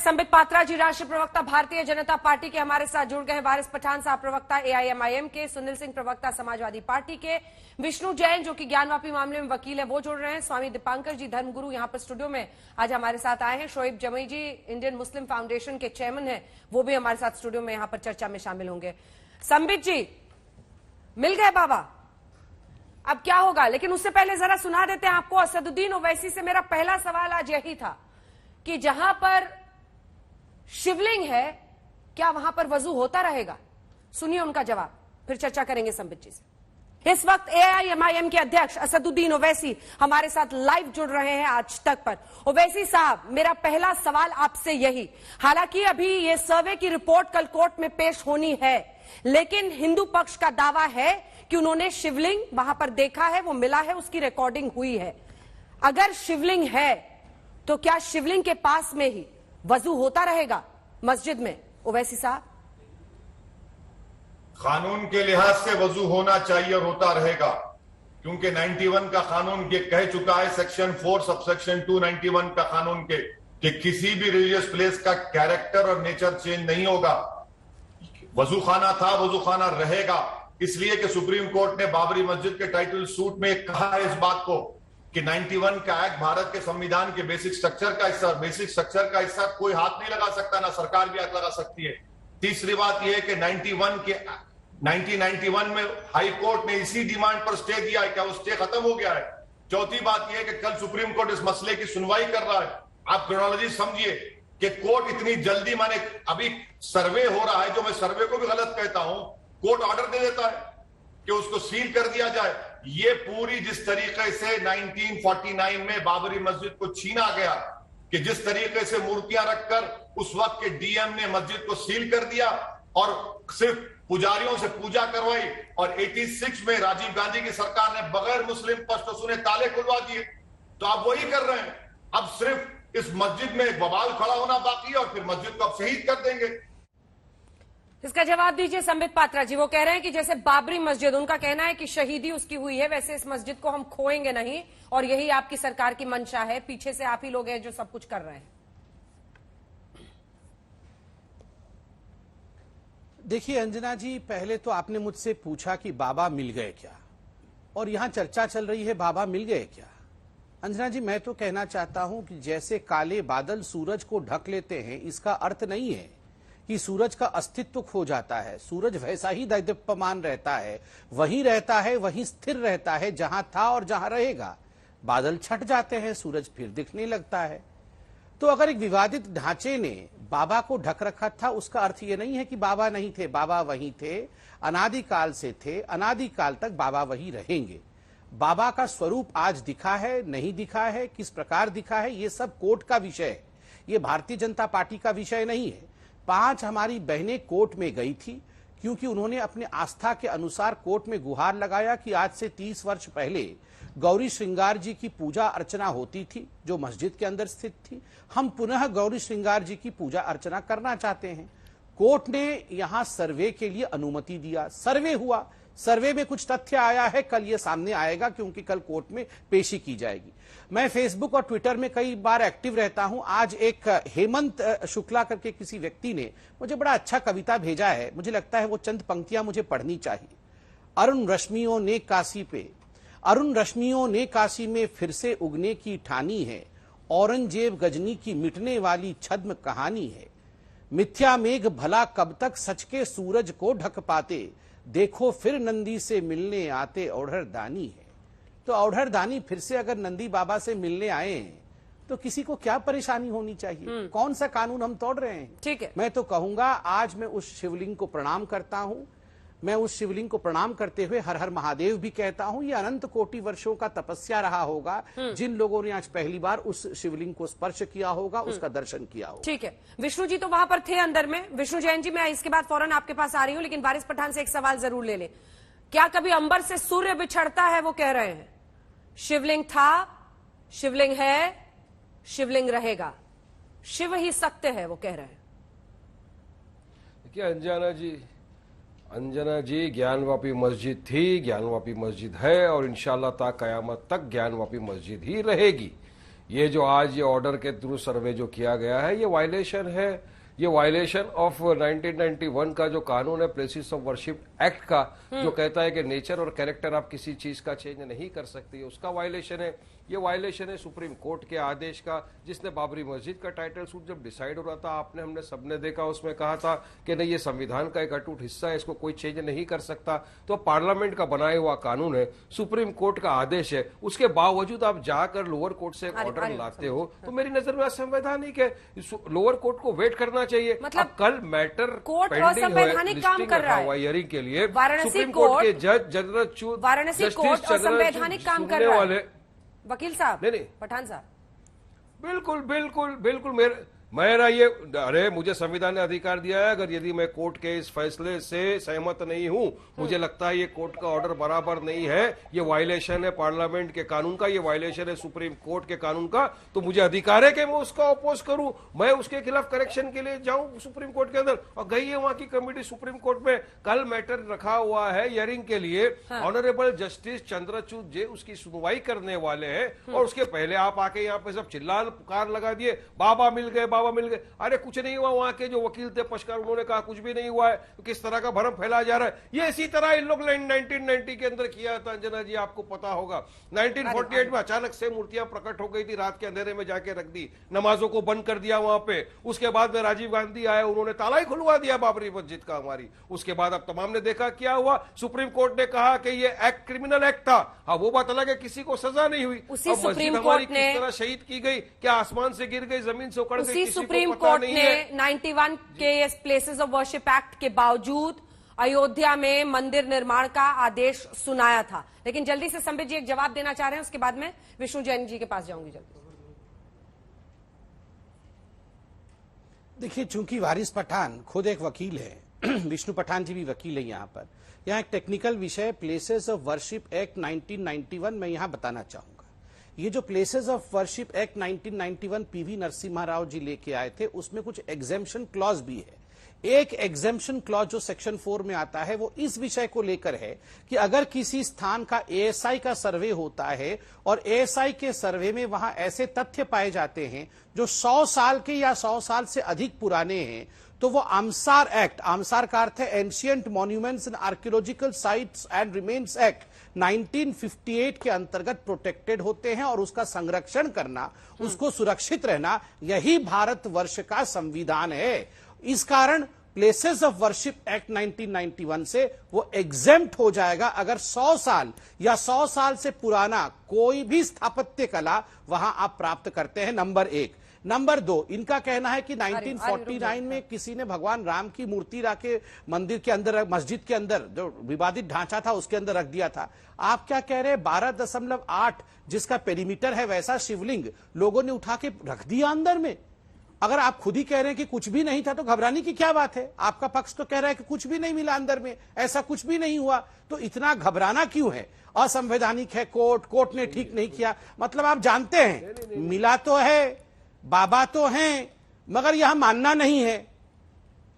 संबित पात्रा जी, राष्ट्रीय प्रवक्ता भारतीय जनता पार्टी के, हमारे साथ जुड़ गए हैं। वारिस पठान साहब, प्रवक्ता एआईएमआईएम के, सुनील सिंह, प्रवक्ता समाजवादी पार्टी के, विष्णु जैन जो कि ज्ञानवापी मामले में वकील है वो जुड़ रहे हैं, स्वामी दीपांकर जी धर्मगुरु यहाँ पर स्टूडियो में आज हमारे साथ आए हैं, शोएब जमी जी इंडियन मुस्लिम फाउंडेशन के चेयरमैन है, वो भी हमारे साथ स्टूडियो में यहाँ पर चर्चा में शामिल होंगे। संबित जी, मिल गए बाबा, अब क्या होगा? लेकिन उससे पहले जरा सुना देते हैं आपको असदुद्दीन ओवैसी से मेरा पहला सवाल आज यही था कि जहां पर शिवलिंग है क्या वहां पर वजू होता रहेगा? सुनिए उनका जवाब, फिर चर्चा करेंगे संबित जी से। इस वक्त एआईएमआईएम के अध्यक्ष असदुद्दीन ओवैसी हमारे साथ लाइव जुड़ रहे हैं आज तक पर। ओवैसी साहब, मेरा पहला सवाल आपसे यही, हालांकि अभी ये सर्वे की रिपोर्ट कल कोर्ट में पेश होनी है, लेकिन हिंदू पक्ष का दावा है कि उन्होंने शिवलिंग वहां पर देखा है, वो मिला है, उसकी रिकॉर्डिंग हुई है। अगर शिवलिंग है तो क्या शिवलिंग के पास में ही वजू होता रहेगा मस्जिद में? ओवैसी साहब, कानून के लिहाज से वजू होना चाहिए और होता रहेगा, क्योंकि 91 का कानून ये कह चुका है, सेक्शन 4 सबसेक्शन 2 91 का कानून के, कि किसी भी रिलीजियस प्लेस का कैरेक्टर और नेचर चेंज नहीं होगा। वजू खाना था, वजू खाना रहेगा, इसलिए कि सुप्रीम कोर्ट ने बाबरी मस्जिद के टाइटल सूट में कहा है इस बात को कि 91 का एक्ट भारत के संविधान के बेसिक स्ट्रक्चर का हिस्सा कोई हाथ नहीं लगा सकता, ना सरकार भी हाथ लगा सकती है। तीसरी बात यह है कि 1991 में हाई कोर्ट ने इसी डिमांड पर स्टे दिया है, क्या वो स्टे खत्म हो गया है? चौथी बात यह है कि कल सुप्रीम कोर्ट इस मसले की सुनवाई कर रहा है। आप क्रोनोलॉजी समझिए कि कोर्ट इतनी जल्दी, माने अभी सर्वे हो रहा है, जो मैं सर्वे को भी गलत कहता हूं, कोर्ट ऑर्डर दे देता है कि उसको सील कर दिया जाए। ये पूरी जिस तरीके से 1949 में बाबरी मस्जिद को छीना गया, कि जिस तरीके से मूर्तियां रखकर उस वक्त के डीएम ने मस्जिद को सील कर दिया और सिर्फ पुजारियों से पूजा करवाई, और 86 में राजीव गांधी की सरकार ने बगैर मुस्लिम पश्तो सुने ताले खुलवा दिए। तो आप वही कर रहे हैं, अब सिर्फ इस मस्जिद में बवाल खड़ा होना बाकी है और फिर मस्जिद को अब शहीद कर देंगे। इसका जवाब दीजिए संबित पात्रा जी। वो कह रहे हैं कि जैसे बाबरी मस्जिद, उनका कहना है कि शहीदी उसकी हुई है, वैसे इस मस्जिद को हम खोएंगे नहीं, और यही आपकी सरकार की मंशा है, पीछे से आप ही लोग हैं जो सब कुछ कर रहे हैं। देखिए अंजना जी, पहले तो आपने मुझसे पूछा कि बाबा मिल गए क्या, और यहां चर्चा चल रही है बाबा मिल गए क्या। अंजना जी, मैं तो कहना चाहता हूं कि जैसे काले बादल सूरज को ढक लेते हैं, इसका अर्थ नहीं है कि सूरज का अस्तित्व खो जाता है। सूरज वैसा ही दैदीप्यमान रहता है, वहीं रहता है, वहीं स्थिर रहता है जहां था और जहां रहेगा। बादल छट जाते हैं, सूरज फिर दिखने लगता है। तो अगर एक विवादित ढांचे ने बाबा को ढक रखा था, उसका अर्थ ये नहीं है कि बाबा नहीं थे। बाबा वहीं थे, अनादिकाल से थे, अनादिकाल तक बाबा वही रहेंगे। बाबा का स्वरूप आज दिखा है, नहीं दिखा है, किस प्रकार दिखा है, ये सब कोर्ट का विषय है, ये भारतीय जनता पार्टी का विषय नहीं है। 5 हमारी बहनें कोर्ट में गई थी क्योंकि उन्होंने अपने आस्था के अनुसार कोर्ट में गुहार लगाया कि आज से 30 वर्ष पहले गौरी श्रृंगार जी की पूजा अर्चना होती थी जो मस्जिद के अंदर स्थित थी, हम पुनः गौरी श्रृंगार जी की पूजा अर्चना करना चाहते हैं। कोर्ट ने यहां सर्वे के लिए अनुमति दिया, सर्वे हुआ, सर्वे में कुछ तथ्य आया है, कल ये सामने आएगा क्योंकि कल कोर्ट में पेशी की जाएगी। मैं फेसबुक और ट्विटर में कई बार एक्टिव रहता हूं। आज एक हेमंत शुक्ला करके किसी व्यक्ति ने मुझे बड़ा अच्छा कविता भेजा है, मुझे लगता है वो चंद पंक्तियां मुझे पढ़नी चाहिए। अरुण रश्मियों ने काशी पे, अरुण रश्मियों ने काशी में फिर से उगने की ठानी है, औरंगजेब गजनी की मिटने वाली छद्म कहानी है। मिथ्या मेघ भला कब तक सच के सूरज को ढक पाते, देखो फिर नंदी से मिलने आते औढ़र दानी है। तो औढ़र दानी फिर से अगर नंदी बाबा से मिलने आए हैं तो किसी को क्या परेशानी होनी चाहिए? कौन सा कानून हम तोड़ रहे हैं? ठीक है, मैं तो कहूंगा आज मैं उस शिवलिंग को प्रणाम करता हूं। मैं उस शिवलिंग को प्रणाम करते हुए हर हर महादेव भी कहता हूं। ये अनंत कोटि वर्षों का तपस्या रहा होगा, जिन लोगों ने आज पहली बार उस शिवलिंग को स्पर्श किया होगा, उसका दर्शन किया होगा। ठीक है, विष्णु जी तो वहां पर थे अंदर में। विष्णु जैन जी, मैं इसके बाद फौरन आपके पास आ रही हूं, लेकिन वारिस पठान से एक सवाल जरूर ले ले। क्या कभी अंबर से सूर्य बिछड़ता है? वो कह रहे हैं शिवलिंग था, शिवलिंग है, शिवलिंग रहेगा, शिव ही सत्य है, वो कह रहे हैं। देखिए अंजना जी, ज्ञानवापी मस्जिद थी, ज्ञानवापी मस्जिद है, और इंशाल्लाह ता कयामत तक ज्ञानवापी मस्जिद ही रहेगी। ये जो आज ये ऑर्डर के थ्रू सर्वे जो किया गया है, ये वायलेशन है, ये वायलेशन ऑफ 1991 का जो कानून है प्लेसेस ऑफ वर्शिप एक्ट का, जो कहता है कि नेचर और कैरेक्टर आप किसी चीज का चेंज नहीं कर सकती, उसका वायलेशन है। ये वायलेशन है सुप्रीम कोर्ट के आदेश का, जिसने बाबरी मस्जिद का टाइटल सूट जब डिसाइड हो रहा था, आपने हमने सबने देखा, उसमें कहा था कि नहीं ये संविधान का एक अटूट हिस्सा है, इसको कोई चेंज नहीं कर सकता। तो पार्लियामेंट का बनाया हुआ कानून है, सुप्रीम कोर्ट का आदेश है, उसके बावजूद आप जाकर लोअर कोर्ट से एक ऑर्डर लाते हो, तो मेरी नजर में असंवैधानिक है। लोअर कोर्ट को वेट करना चाहिए। मतलब कल मैटर कोर्ट असंवैधानिक काम कर रहा है हियरिंग के लिए। वाराणसी सुप्रीम कोर्ट के जज जनरल वाराणसी कोर्ट असंवैधानिक काम कर रहा है। वकील साहब, नहीं पठान साहब, बिल्कुल बिल्कुल बिल्कुल मेरा ये, अरे मुझे संविधान ने अधिकार दिया है, अगर यदि मैं कोर्ट के इस फैसले से सहमत नहीं हूं, मुझे लगता है ये कोर्ट का ऑर्डर बराबर नहीं है, ये वायलेशन है पार्लियामेंट के कानून का, ये वायलेशन है सुप्रीम कोर्ट के कानून का, तो मुझे अधिकार है कि मैं उसका अपोज करूं, मैं उसके खिलाफ करेक्शन के लिए जाऊं सुप्रीम कोर्ट के अंदर। और गई है वहां की कमेटी सुप्रीम कोर्ट में, कल मैटर रखा हुआ है हियरिंग के लिए। ऑनरेबल जस्टिस चंद्रचूड़ जे उसकी सुनवाई करने वाले हैं, और उसके पहले आप आके यहाँ पे सब चिल्लान पुकार लगा दिए, बाबा मिल गए, बाबा मिल गए। अरे कुछ नहीं हुआ, वहां के जो वकील थे पक्षकार, उन्होंने कहा कुछ भी नहीं हुआ है। तो किस तरह का भ्रम फैलाया जा रहा है। ये इसी तरह इन लोग 1990 के अंदर किया था, अंजना जी आपको पता होगा। 1948 में अचानक से मूर्तियां प्रकट हो गई थी, रात के अंधेरे में जाके रख दी, नमाजों को बंद कर दिया वहां पे। उसके बाद में राजीव गांधी आए, उन्होंने ताला ही खुलवा दिया बाबरी मस्जिद का हमारी। उसके बाद अब तमाम ने देखा क्या हुआ, सुप्रीम कोर्ट ने कहा कि ये एक्ट क्रिमिनल एक्ट था। हाँ वो बात अलग है, किसी को सजा नहीं हुई। उसी सुप्रीम कोर्ट ने किस तरह शहीद की गई, क्या आसमान से गिर गई, जमीन से उखड़ गई, सुप्रीम कोर्ट ने 91 के प्लेसेस ऑफ वर्शिप एक्ट के बावजूद अयोध्या में मंदिर निर्माण का आदेश सुनाया था। लेकिन जल्दी से संबित जी एक जवाब देना चाह रहे हैं, उसके बाद मैं विष्णु जैन जी के पास जाऊंगी जल्दी। देखिए, चूंकि वारिस पठान खुद एक वकील है, विष्णु पठान जी भी वकील है यहाँ पर, यहाँ एक टेक्निकल विषय प्लेसेस ऑफ वर्शिप एक्ट 1991 में यहाँ बताना चाहूंगा। ये जो places of worship act 1991 PV Narasimha Rao ji लेके आए थे, उसमें कुछ एग्जेम्पशन क्लॉज भी है। एक एग्जेम्पशन क्लॉज जो सेक्शन 4 में आता है वो इस विषय को लेकर है कि अगर किसी स्थान का एएसआई का सर्वे होता है और एएसआई के सर्वे में वहां ऐसे तथ्य पाए जाते हैं जो 100 साल के या 100 साल से अधिक पुराने हैं, तो वो आमसार एक्ट, आमसार का अर्थ है ancient monuments and archaeological sites and remains act 1958 के अंतर्गत प्रोटेक्टेड होते हैं, और उसका संरक्षण करना, उसको सुरक्षित रहना, यही भारतवर्ष का संविधान है। इस कारण प्लेसेस ऑफ वर्शिप एक्ट 1991 से वो एग्जेम्प्ट हो जाएगा अगर 100 साल या 100 साल से पुराना कोई भी स्थापत्य कला वहां आप प्राप्त करते हैं। नंबर 1। नंबर 2, इनका कहना है कि 1949 में किसी ने भगवान राम की मूर्ति रखे मंदिर के अंदर, मस्जिद के अंदर, जो विवादित ढांचा था उसके अंदर रख दिया था। आप क्या कह रहे हैं, 12.8 जिसका पेरीमीटर है वैसा शिवलिंग लोगों ने उठा के रख दिया अंदर में। अगर आप खुद ही कह रहे हैं कि कुछ भी नहीं था तो घबराने की क्या बात है। आपका पक्ष तो कह रहा है कि कुछ भी नहीं मिला अंदर में, ऐसा कुछ भी नहीं हुआ, तो इतना घबराना क्यों है। असंवैधानिक है कोर्ट ने ठीक नहीं किया, मतलब आप जानते हैं मिला तो है, बाबा तो हैं, मगर यह मानना नहीं है।